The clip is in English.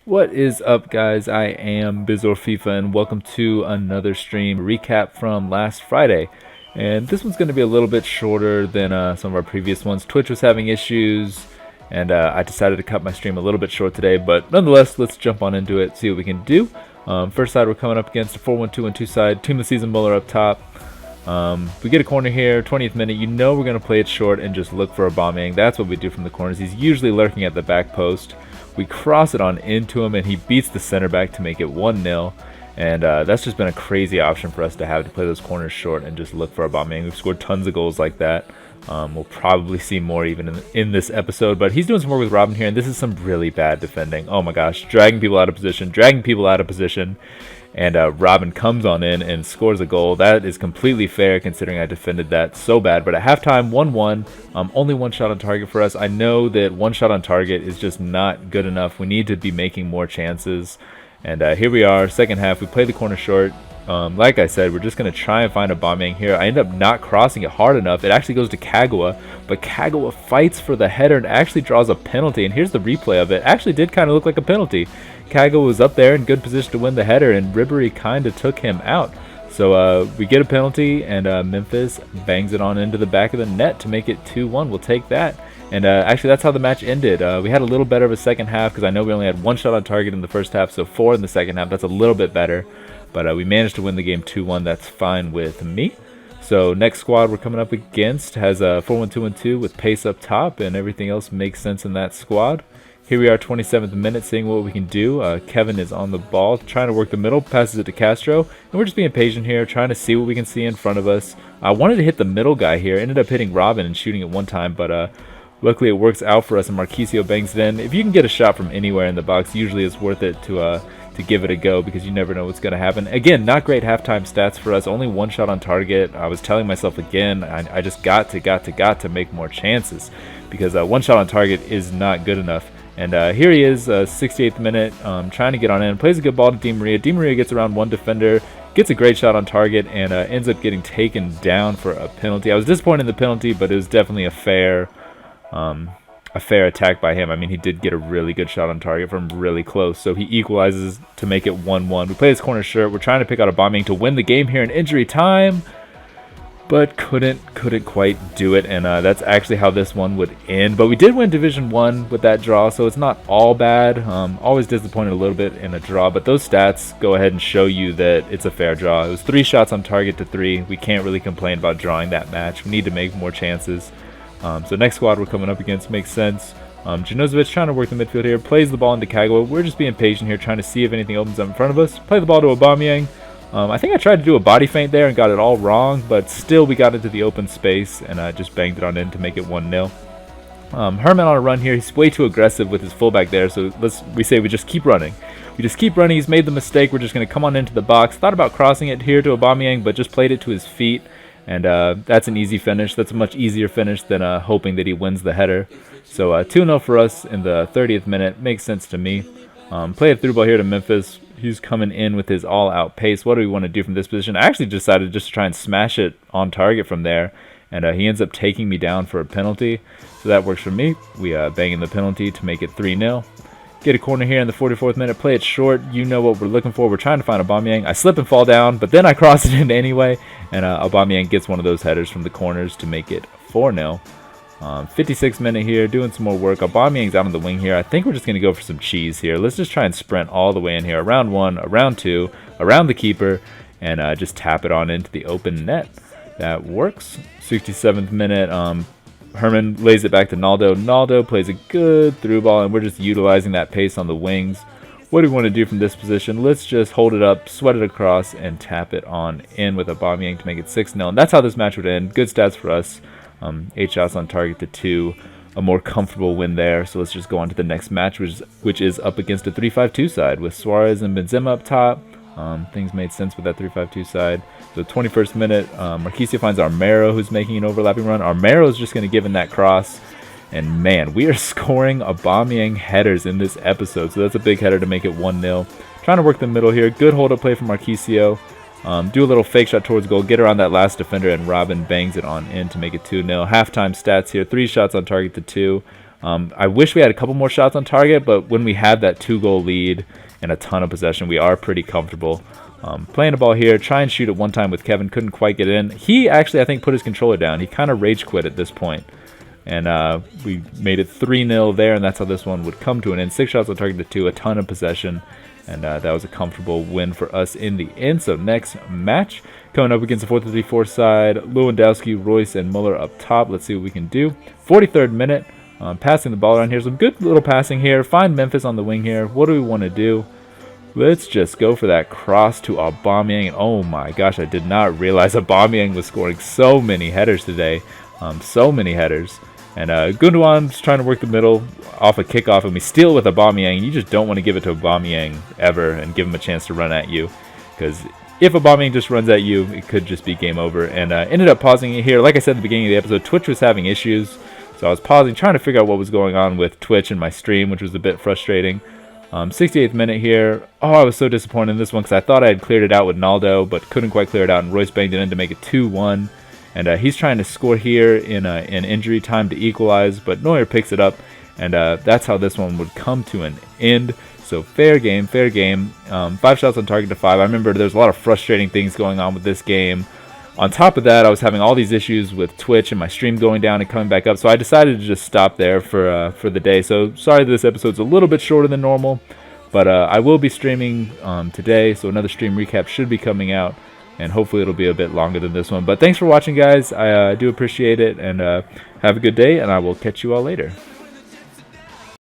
What is up, guys? I am BizorFIFA, and welcome to another stream recap from last Friday. And this one's going to be a little bit shorter than some of our previous ones. Twitch was having issues, and I decided to cut my stream a little bit short today. But nonetheless, let's jump on into it, see what we can do. First side, we're coming up against a 4-1-2-1-2 side. Team of the season bowler up top. We get a corner here, 20th minute. You know we're going to play it short and just look for a bombing. That's what we do from the corners. He's usually lurking at the back post. We cross it on into him, and he beats the center back to make it 1-0. And that's just been a crazy option for us to have to play those corners short and just look for a bombing. We've scored tons of goals like that. We'll probably see more even in this episode. But he's doing some work with Robin here, and this is some really bad defending. Oh my gosh, dragging people out of position. And Robin comes on in and scores a goal. That is completely fair considering I defended that so bad. But at halftime, 1-1, only one shot on target for us. I know that one shot on target is just not good enough. We need to be making more chances. And here we are, second half. We play the corner short. Like I said, we're just going to try and find a bombing here. I end up not crossing it hard enough. It actually goes to Kagawa, but Kagawa fights for the header and actually draws a penalty. And here's the replay of it. Actually did kind of look like a penalty. Kagawa was up there in good position to win the header, and Ribery kind of took him out. So we get a penalty, and Memphis bangs it on into the back of the net to make it 2-1. We'll take that. And actually, that's how the match ended. We had a little better of a second half because I know we only had one shot on target in the first half, so 4 in the second half. That's a little bit better. But we managed to win the game 2-1. That's fine with me. So next squad we're coming up against has a 4-1-2-1-2 with pace up top, and everything else makes sense in that squad. Here we are, 27th minute, seeing what we can do. Kevin is on the ball, trying to work the middle, passes it to Castro. And we're just being patient here, trying to see what we can see in front of us. I wanted to hit the middle guy here, ended up hitting Robin and shooting it one time, but luckily it works out for us, and Marquisio bangs it in. If you can get a shot from anywhere in the box, usually it's worth it to give it a go because you never know what's going to happen. Again, not great halftime stats for us, only one shot on target. I was telling myself again, I just got to make more chances because one shot on target is not good enough. And here he is, 68th minute, trying to get on in. Plays a good ball to Di Maria. Di Maria gets around one defender, gets a great shot on target, and ends up getting taken down for a penalty. I was disappointed in the penalty, but it was definitely a fair attack by him. I mean, he did get a really good shot on target from really close, so he equalizes to make it 1-1. We play this corner shirt. We're trying to pick out a bombing to win the game here in injury time, but couldn't quite do it, and that's actually how this one would end. But we did win Division 1 with that draw, so it's not all bad. Always disappointed a little bit in a draw, but those stats go ahead and show you that it's a fair draw. It was 3 shots on target to 3. We can't really complain about drawing that match. We need to make more chances. So next squad we're coming up against makes sense. Janozovic trying to work the midfield here, plays the ball into Kagawa. We're just being patient here, trying to see if anything opens up in front of us. Play the ball to Aubameyang. I think I tried to do a body feint there and got it all wrong, but still we got into the open space and just banged it on in to make it 1-0. Herman on a run here. He's way too aggressive with his fullback there, so we just keep running. We just keep running. He's made the mistake. We're just going to come on into the box. Thought about crossing it here to Aubameyang, but just played it to his feet. And that's an easy finish. That's a much easier finish than hoping that he wins the header. So 2-0 for us in the 30th minute. Makes sense to me. Play a through ball here to Memphis. He's coming in with his all-out pace. What do we want to do from this position? I actually decided just to try and smash it on target from there. And he ends up taking me down for a penalty. So that works for me. We bang in the penalty to make it 3-0. Get a corner here in the 44th minute. Play it short. You know what we're looking for. We're trying to find Aubameyang. I slip and fall down, but then I cross it in anyway. And Aubameyang gets one of those headers from the corners to make it 4-0. 56th minute here, doing some more work. Aubameyang's out on the wing here. I think we're just going to go for some cheese here. Let's just try and sprint all the way in here. Around 1, around 2, around the keeper, and just tap it on into the open net. That works. 67th minute, Herman lays it back to Naldo. Naldo plays a good through ball, and we're just utilizing that pace on the wings. What do we want to do from this position? Let's just hold it up, sweat it across, and tap it on in with Aubameyang to make it 6-0. And that's how this match would end. Good stats for us. 8 shots on target to 2. A more comfortable win there. So let's just go on to the next match, which is up against a 3-5-2 side with Suarez and Benzema up top. Things made sense with that 3-5-2 side. So 21st minute, Marquisio finds Armero, who's making an overlapping run. Armero is just going to give in that cross. And man, we are scoring Aubameyang headers in this episode. So that's a big header to make it 1-0. Trying to work the middle here. Good hold-up play from Marquisio. Do a little fake shot towards goal, get around that last defender, and Robin bangs it on in to make it 2-0. Halftime stats here, 3 shots on target to 2. I wish we had a couple more shots on target, but when we have that 2-goal lead and a ton of possession, we are pretty comfortable. Playing the ball here, try and shoot it one time with Kevin, couldn't quite get in. He actually, I think, put his controller down. He kind of rage quit at this point. And we made it 3-0 there, and that's how this one would come to an end. 6 shots on target to 2, a ton of possession, and that was a comfortable win for us in the end. So next match, coming up against the 4-3-4 side, Lewandowski, Royce, and Muller up top. Let's see what we can do. 43rd minute, passing the ball around here. Some good little passing here. Find Memphis on the wing here. What do we want to do? Let's just go for that cross to Aubameyang. Oh my gosh, I did not realize Aubameyang was scoring so many headers today. So many headers. And Gundogan's trying to work the middle off a kickoff, and we steal with Aubameyang. You just don't want to give it to Aubameyang ever and give him a chance to run at you, because if Aubameyang just runs at you, it could just be game over. And ended up pausing it here. Like I said at the beginning of the episode, Twitch was having issues, so I was pausing, trying to figure out what was going on with Twitch and my stream, which was a bit frustrating. 68th minute here. Oh, I was so disappointed in this one because I thought I had cleared it out with Naldo, but couldn't quite clear it out, and Royce banged it in to make it 2-1. And he's trying to score here in injury time to equalize, but Neuer picks it up, and that's how this one would come to an end. So fair game, fair game. 5 shots on target to 5. I remember there's a lot of frustrating things going on with this game. On top of that, I was having all these issues with Twitch and my stream going down and coming back up, so I decided to just stop there for the day. So sorry this episode's a little bit shorter than normal, but I will be streaming today, so another stream recap should be coming out. And hopefully it'll be a bit longer than this one. But thanks for watching, guys. I do appreciate it. And have a good day, and I will catch you all later.